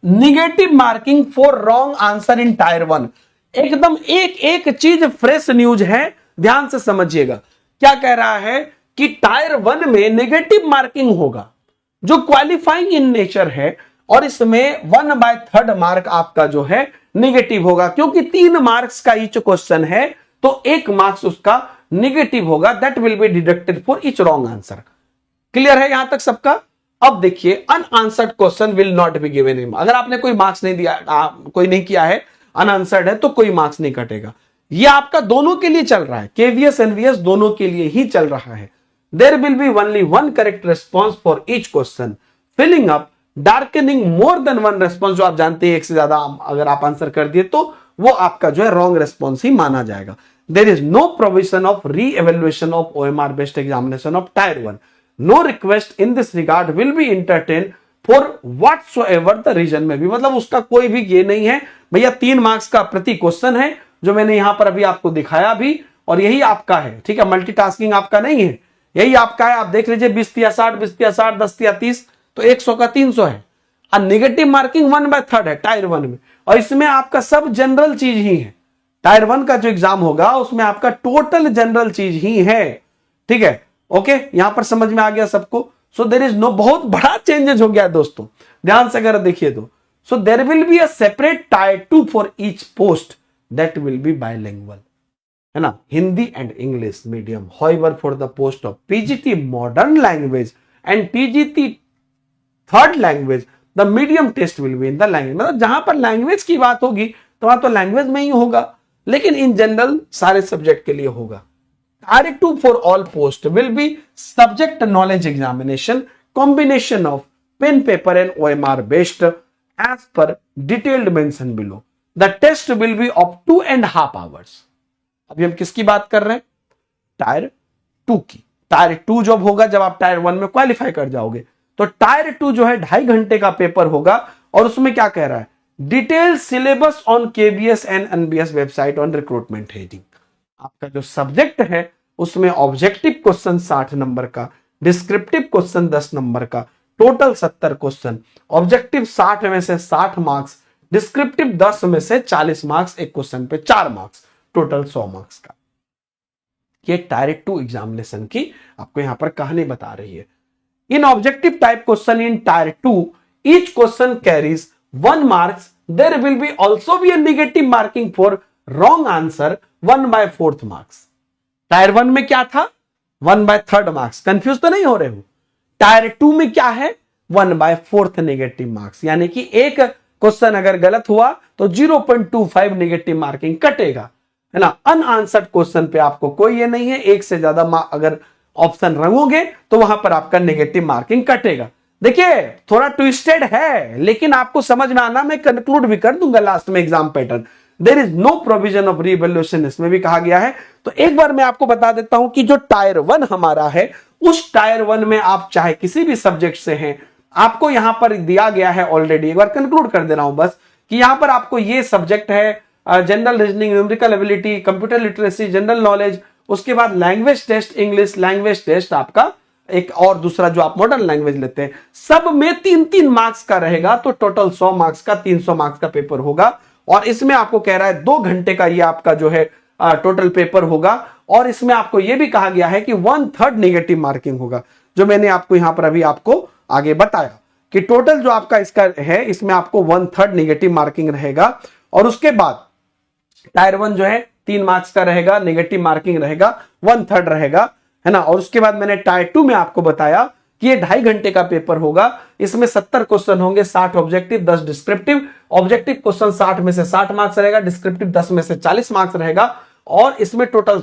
negative marking for wrong answer in tier 1। एकदम एक एक चीज फ्रेश न्यूज है, ध्यान से समझिएगा। क्या कह रहा है कि टायर 1 में नेगेटिव मार्किंग होगा जो क्वालिफाइंग इन नेचर है, और इसमें 1/3 मार्क आपका जो है नेगेटिव होगा, क्योंकि 3 मार्क्स का ईच क्वेश्चन है तो 1 मार्क्स उसका नेगेटिव होगा, that will be deducted for each wrong answer. Clear है यहां तक सबका? अब देखिए, unanswered question will not be given. अगर आपने कोई मार्क्स नहीं दिया, कोई नहीं किया है, अनआंसर्ड है, तो कोई मार्क्स नहीं कटेगा। यह आपका दोनों के लिए चल रहा है, केवीएस एनवीएस दोनों के लिए ही चल रहा है। There will be only 1 correct response for each question, filling up darkening more than 1 response, जो आप जानते हैं एक से ज्यादा अगर आप आंसर कर दिए तो वो आपका जो है रॉन्ग रेस्पॉन्स ही माना जाएगा। There is no provision of reevaluation of OMR based examination of tier 1। No request in this regard will be entertain for whatsoever the reason में भी, मतलब उसका कोई भी ये नहीं है भैया 3 मार्क्स का प्रति क्वेश्चन है, जो मैंने यहां पर अभी आपको दिखाया भी, और यही आपका है। ठीक है, मल्टीटास्किंग आपका नहीं है, यही आपका है। आप देख लीजिए 20 या 60, 20 या 60, 10 या 30, तो 100 का 300 है। और नेगेटिव मार्किंग 1/3 है टायर 1 में, और इसमें आपका सब जनरल चीज ही है। टायर 1 का जो एग्जाम होगा उसमें आपका टोटल जनरल चीज ही है। ठीक है, ओके, यहां पर समझ में आ गया सबको? सो देयर इज नो, बहुत बड़ा चेंजेस हो गया दोस्तों, ध्यान से अगर देखिए तो। So there will be a separate tier 2 for each post, that will be bilingual, है ना, Hindi and English medium. However for the post of PGT modern language and TGT third language, the medium test will be in the language. मतलब जहां पर language की बात होगी तो वहां तो लैंग्वेज में ही होगा, लेकिन इन जनरल सारे सब्जेक्ट के लिए होगा। Tier 2 for all post will be subject knowledge examination, combination of pen paper and OMR based as per detailed mention below. The test will be of 2.5 hours। अभी हम किसकी बात कर रहे हैं? टायर 2 की। टायर 2 जब होगा जब आप टायर 1 में क्वालिफाई कर जाओगे, तो टायर 2 जो है 2.5 घंटे का पेपर होगा, और उसमें क्या कह रहा है, detail syllabus on KBS and NBS website on recruitment heading. आपका जो सब्जेक्ट है उसमें ऑब्जेक्टिव क्वेश्चन 60 नंबर का, डिस्क्रिप्टिव क्वेश्चन 10 नंबर का, टोटल 70 क्वेश्चन, ऑब्जेक्टिव 60 में से 60 मार्क्स, डिस्क्रिप्टिव 10 में से 40 मार्क्स, एक क्वेश्चन पे 4 मार्क्स, टोटल 100 मार्क्स का। ये टायर 2 एग्जामिनेशन की आपको यहां पर कहानी बता रही है। In objective type question in tier 2, each question carries 1 marks. There will be also be a negative marking for wrong answer 1/4 marks. Tyre 1 में क्या था? 1/3 मार्क्स। कंफ्यूज तो नहीं हो रहे हो? टायर 2 में क्या है? 1/4 नेगेटिव मार्क्स, यानी कि एक क्वेश्चन अगर गलत हुआ तो 0.25 नेगेटिव मार्किंग कटेगा, है ना। अनआंसर्ड क्वेश्चन पे आपको कोई ये नहीं है, एक से ज्यादा अगर ऑप्शन रंगोगे तो वहां पर आपका नेगेटिव मार्किंग कटेगा। देखिए थोड़ा ट्विस्टेड है, लेकिन आपको समझ में आना, मैं कंक्लूड भी कर दूंगा लास्ट में exam pattern. There is no provision of reevaluation, इसमें भी कहा गया है। तो एक बार मैं आपको बता देता हूं कि जो टायर 1 हमारा है, उस टायर 1 में आप चाहे किसी भी सब्जेक्ट से हैं, आपको यहां पर दिया गया है ऑलरेडी। एक बार कंक्लूड कर दे रहा हूं बस, कि यहां पर आपको ये सब्जेक्ट है general reasoning, numerical ability, computer literacy, general knowledge, उसके बाद language test English, language test आपका एक और दूसरा जो आप मॉडर्न लैंग्वेज लेते हैं, सब में 3-3 मार्क्स का रहेगा, तो टोटल 100 मार्क्स का 300 मार्क्स का पेपर होगा। और इसमें आपको कह रहा है 2 घंटे का ये आपका जो है टोटल पेपर होगा। और इसमें आपको यह भी कहा गया है कि 1/3 नेगेटिव मार्किंग होगा, जो मैंने आपको यहां पर अभी आपको आगे बताया कि टोटल जो आपका इसका है, इसमें आपको 1/3 नेगेटिव मार्किंग रहेगा। और उसके बाद टायर 1 जो है 3 मार्क्स का रहेगा, नेगेटिव मार्किंग रहेगा 1/3 रहेगा, है ना। और उसके बाद मैंने टायर 2 में आपको बताया कि ये 2.5 घंटे का पेपर होगा। इसमें 70 क्वेश्चन होंगे, 60 ऑब्जेक्टिव 10 डिस्क्रिप्टिव। ऑब्जेक्टिव क्वेश्चन 60 में से 60 मार्क्स रहेगा, डिस्क्रिप्टिव 10 में से 40 मार्क्स रहेगा। और इसमें टोटल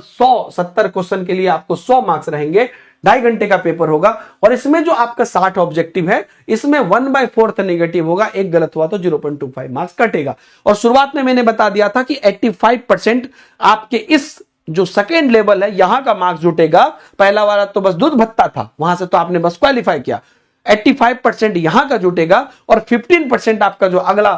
70 क्वेश्चन के लिए आपको 100 मार्क्स रहेंगे। 2.5 घंटे का पेपर होगा। और इसमें जो आपका 60 ऑब्जेक्टिव है, इसमें 1/4 नेगेटिव होगा, एक गलत हुआ तो 0.25 मार्क्स कटेगा। और शुरुआत में मैंने बता दिया था कि 85% आपके इस जो सेकेंड लेवल है यहां का मार्क्स जुटेगा। पहला वाला तो बस दूध भत्ता था, वहां से तो आपने बस क्वालिफाई किया। 85% यहां का जुटेगा और 15% आपका जो अगला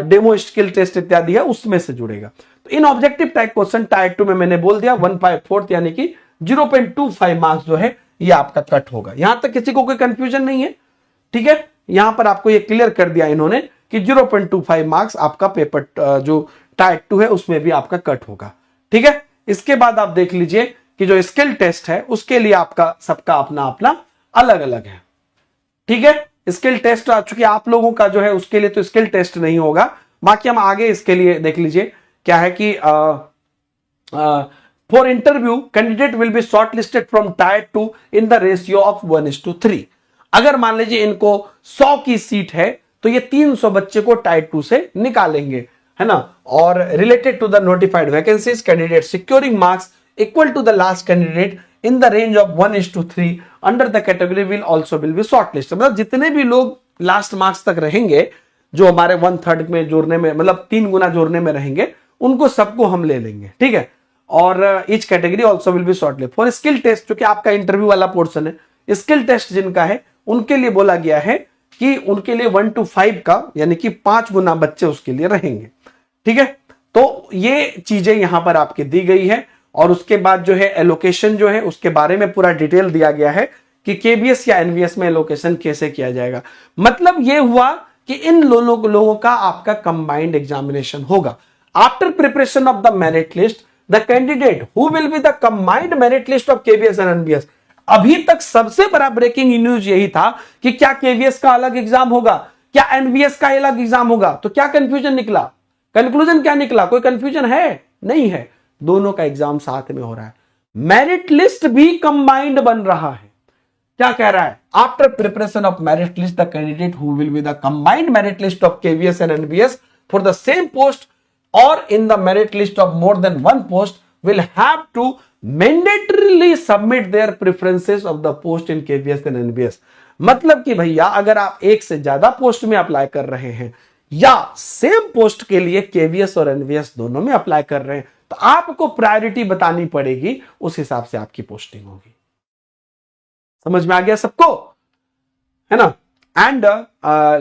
डेमो स्किल टेस्ट इत्यादि है उसमें से जुड़ेगा। तो इन ऑब्जेक्टिव टाइप क्वेश्चन टायर 2 में मैंने बोल दिया 1/4 यानी कि 0.25 मार्क्स जो है ये आपका कट होगा। यहां तक किसी को कोई कंफ्यूजन नहीं है, ठीक है। यहां पर आपको ये क्लियर कर दिया इन्होंने कि 0.25 मार्क्स आपका पेपर जो टायर 2 है उसमें भी आपका कट होगा, ठीक है। इसके बाद आप देख लीजिए कि जो स्किल टेस्ट है उसके लिए आपका सबका अपना अपना अलग अलग है, ठीक है। स्किल टेस्ट चूंकि आप लोगों का जो है उसके लिए तो स्किल टेस्ट नहीं होगा, बाकी हम आगे इसके लिए देख लीजिए क्या है कि for interview candidate will B short listed from tyre 2 in the ratio of 1:3। अगर मान लीजिए इनको 100 की सीट है तो ये 300 बच्चे को टायर 2 से निकालेंगे, है ना। और related to the notified vacancies candidate securing marks equal to the last candidate in the range of 1:3 under the category will be shortlist. मतलब जितने भी लोग लास्ट मार्क्स तक रहेंगे, जो हमारे 1/3 में जोड़ने में मतलब 3 गुना जोड़ने में रहेंगे, उनको सबको हम ले लेंगे, ठीक है। और each category also will be shortlist for skill test, जो कि आपका इंटरव्यू वाला पोर्शन है। स्किल टेस्ट जिनका है उनके लिए बोला गया है कि उनके लिए 1 to 5 का यानी कि 5 गुना बच्चे उसके लिए रहेंगे, ठीक है। तो ये चीजें यहां पर आपके दी गई है। और उसके बाद जो है एलोकेशन जो है उसके बारे में पूरा डिटेल दिया गया है कि केबीएस या एनवीएस में एलोकेशन कैसे किया जाएगा। मतलब ये हुआ कि इन लोगों का आपका कंबाइंड एग्जामिनेशन होगा। After preparation of the merit list the candidate who will be the combined merit list of KVS and NVS. अभी तक सबसे बड़ा ब्रेकिंग न्यूज यही था कि क्या केबीएस का अलग एग्जाम होगा, क्या एनवीएस का अलग एग्जाम होगा। तो क्या कंफ्यूजन निकला, कंक्लूजन क्या निकला, कोई कंफ्यूजन है नहीं है, दोनों का एग्जाम साथ में हो रहा है। मेरिट लिस्ट भी कंबाइंड बन रहा है। क्या कह रहा है, after preparation of merit list the candidate who will be the combined merit list of KVS and NVS for the same post और in the merit list of more than one post will have to mandatorily submit their preferences of the post in KVS and NVS। मतलब कि भैया अगर आप एक से ज्यादा post में अप्लाई कर रहे हैं या सेम पोस्ट के लिए केवीएस और एनवीएस दोनों में अप्लाई कर रहे हैं, तो आपको प्रायोरिटी बतानी पड़ेगी, उस हिसाब से आपकी पोस्टिंग होगी। समझ में आ गया सबको, है ना। And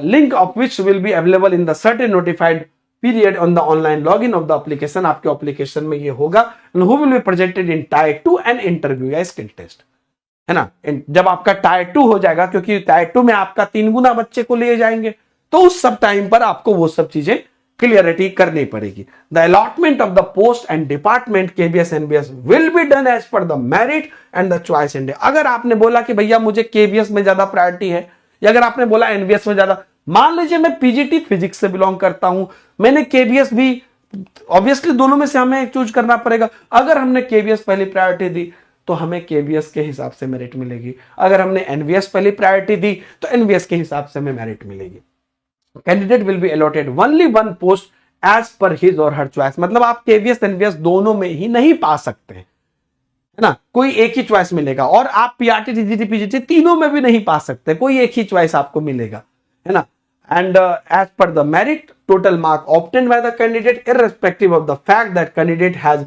link of which will be available in the certain notified period on the online log in of the application. आपके एप्लीकेशन में ये होगा। Who will be presented in tyre 2 and interview या स्किल टेस्ट, है ना। जब आपका tyre 2 हो जाएगा, क्योंकि टायर 2 में आपका 3 गुना बच्चे को लिए जाएंगे, तो उस सब टाइम पर आपको वो सब चीजें क्लियरिटी करनी पड़ेगी। The allotment of the post and department KVS NVS will be done as per the merit and the choice in day. अगर आपने बोला कि भैया मुझे केबीएस में ज्यादा प्रायोरिटी है, या अगर आपने बोला एनबीएस में ज्यादा, मान लीजिए मैं पीजीटी फिजिक्स से बिलोंग करता हूं, मैंने केबीएस भी, ऑब्वियसली दोनों में से हमें एक चूज करना पड़ेगा। अगर हमने केबीएस पहली प्रायोरिटी दी तो हमें केबीएस के हिसाब से मेरिट मिलेगी, अगर हमने एनवीएस पहली प्रायोरिटी दी तो एनवीएस के हिसाब से हमें मेरिट मिलेगी। Candidate will be allotted only one post as per his or her choice. मतलब आप केबीएस एनवीएस दोनों में ही नहीं पा सकते, है ना, कोई एक ही चॉइस मिलेगा। और आप पीआरटी टीजीटी पीजीटी तीनों में भी नहीं पा सकते, कोई एक ही चॉइस आपको मिलेगा, है ना। And as per the merit, total mark obtained by the candidate, irrespective of the fact that candidate has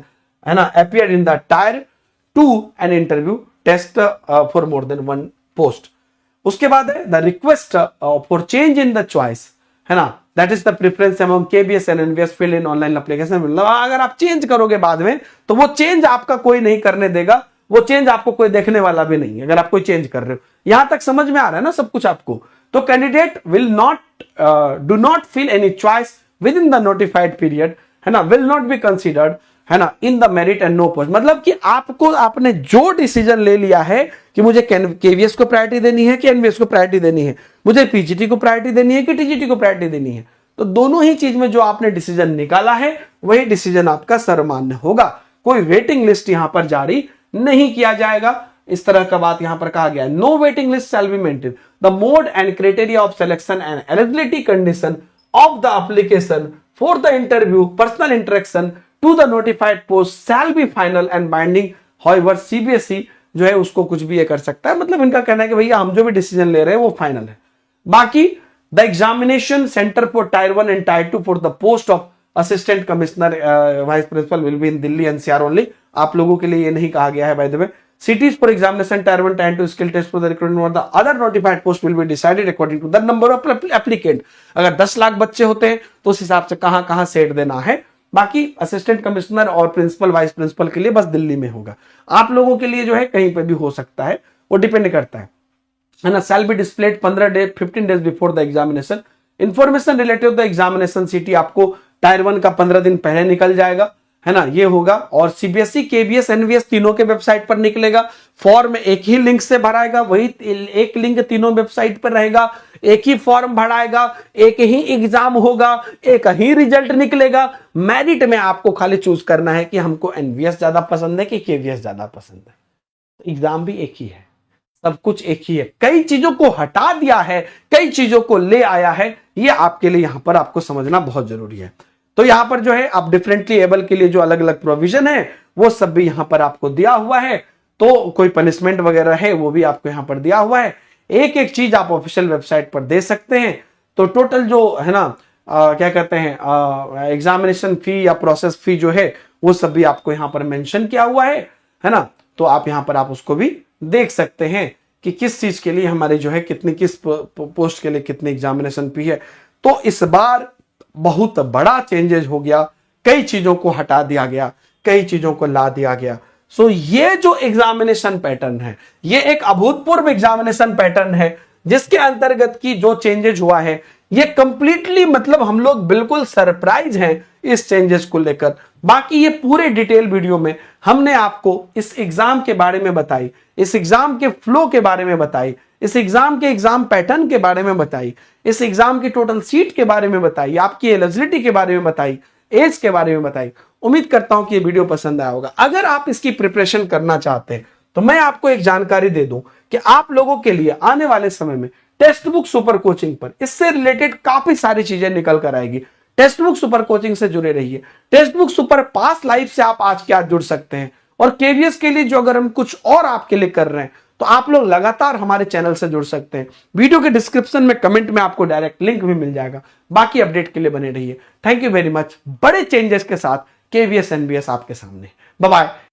appeared in the tier 2 and interview test for more than one post. उसके बाद है the request for change in the choice, है ना, that is the preference among KBS and NVS filled in online application। मतलब अगर आप change करोगे बाद में तो वो चेंज आपका कोई नहीं करने देगा, वो चेंज आपको कोई देखने वाला भी नहीं है अगर आप कोई चेंज कर रहे हो। यहां तक समझ में आ रहा है ना सब कुछ आपको? तो candidate will not do not fill any choice within the notified period, है ना, विल नॉट बी कंसिडर्ड, है ना, in the merit and no post. मतलब कि आपको, आपने जो डिसीजन ले लिया है कि मुझे केवीएस को प्रायोरिटी देनी है कि एनवीएस को प्रायोरिटी देनी है, मुझे पीजीटी को प्रायोरिटी देनी है कि टीजीटी को प्रायोरिटी देनी है, तो दोनों ही चीज में जो आपने डिसीजन निकाला है वही डिसीजन आपका सर्वमान्य होगा। कोई वेटिंग लिस्ट यहां पर जारी नहीं किया जाएगा। इस तरह का बात यहां पर कहा गया है। No waiting list shall be maintain. The mode and criteria of selection and eligibility condition of the application for the interview personal interaction to the notified post shall be final and binding. However CBSE जो है उसको कुछ भी ये कर सकता है। मतलब इनका कहना है कि भैया हम जो भी डिसीजन ले रहे हैं वो फाइनल है। बाकी the examination centre for tier 1 and tier 2 for the post of assistant commissioner vice principal will be in Delhi NCR only. आप लोगों के लिए ये नहीं कहा गया है by the way. Cities for examination tier 1 tier 2 skill test for the recruitment of the other notified post will be decided according to the number of applicant। अगर 10 लाख बच्चे होते हैं तो उस हिसाब से कहां कहां सेट देना है। बाकी असिस्टेंट कमिश्नर और प्रिंसिपल वाइस प्रिंसिपल के लिए बस दिल्ली में होगा। आप लोगों के लिए जो है कहीं पे भी हो सकता है, वो डिपेंड करता है ना। Shall be displayed 15 days before the examination. Information related to the examination city आपको टायर 1 का 15 दिन पहले निकल जाएगा, है ना, ये होगा। और सीबीएसई केवीएस एनवीएस तीनों के वेबसाइट पर निकलेगा। फॉर्म एक ही लिंक से भराएगा, वही एक लिंक तीनों वेबसाइट पर रहेगा, एक ही फॉर्म भराएगा, एक ही एग्जाम होगा, एक ही रिजल्ट निकलेगा। मेरिट में आपको खाली चूज करना है कि हमको एनवीएस ज्यादा पसंद है कि केवीएस ज्यादा पसंद है। एग्जाम भी एक ही है, सब कुछ एक ही है। कई चीजों को हटा दिया है, कई चीजों को ले आया है, ये आपके लिए यहां पर आपको समझना बहुत जरूरी है। तो यहां पर जो है आप डिफरेंटली एबल के लिए जो अलग अलग प्रोविजन है वो सब भी यहां पर आपको दिया हुआ है। तो कोई पनिशमेंट वगैरह है वो भी आपको यहां पर दिया हुआ है। एक एक चीज आप ऑफिशियल वेबसाइट पर दे सकते हैं। तो टोटल जो है ना क्या कहते हैं एग्जामिनेशन फी या प्रोसेस फी जो है वो सब भी आपको यहां पर मेंशन किया हुआ है ना। तो आप यहां पर आप उसको भी देख सकते हैं कि किस चीज के लिए हमारे जो है कितनी, किस पोस्ट के लिए कितनी एग्जामिनेशन फी है। तो इस बार बहुत बड़ा चेंजेस हो गया, कई चीजों को हटा दिया गया, कई चीजों को ला दिया गया। सो ये जो एग्जामिनेशन पैटर्न है ये एक अभूतपूर्व एग्जामिनेशन पैटर्न है जिसके अंतर्गत की जो चेंजेस हुआ है ये कंप्लीटली, मतलब हम लोग बिल्कुल सरप्राइज हैं इस चेंजेस को लेकर। बाकी ये पूरे डिटेल वीडियो में हमने आपको इस एग्जाम के बारे में बताई, इस एग्जाम के फ्लो के बारे में बताई, इस एग्जाम के एग्जाम पैटर्न के बारे में बताई, इस एग्जाम की टोटल सीट के बारे में बताई, आपकी एलिजिबिलिटी के बारे में बताई, एज के बारे में बताई। उम्मीद करता हूं कि ये वीडियो पसंद आया होगा। अगर आप इसकी प्रिपरेशन करना चाहते हैं तो मैं आपको एक जानकारी दे दूं कि आप लोगों के लिए आने वाले समय में टेक्स्ट बुक सुपर कोचिंग पर इससे रिलेटेड काफी सारी चीजें निकल कर आएगी। टेक्स्ट बुक सुपर कोचिंग से जुड़े रहिए। टेक्स्ट बुक सुपर पास लाइव से आप आज के आज जुड़ सकते हैं। और केवीएस के लिए जो अगर हम कुछ और आपके लिए कर रहे हैं तो आप लोग लगातार हमारे चैनल से जुड़ सकते हैं। वीडियो के डिस्क्रिप्शन में कमेंट में आपको डायरेक्ट लिंक भी मिल जाएगा। बाकी अपडेट के लिए बने रहिए। Thank you very much. बड़े चेंजेस के साथ केवीएस एनवीएस आपके सामने। Bye bye.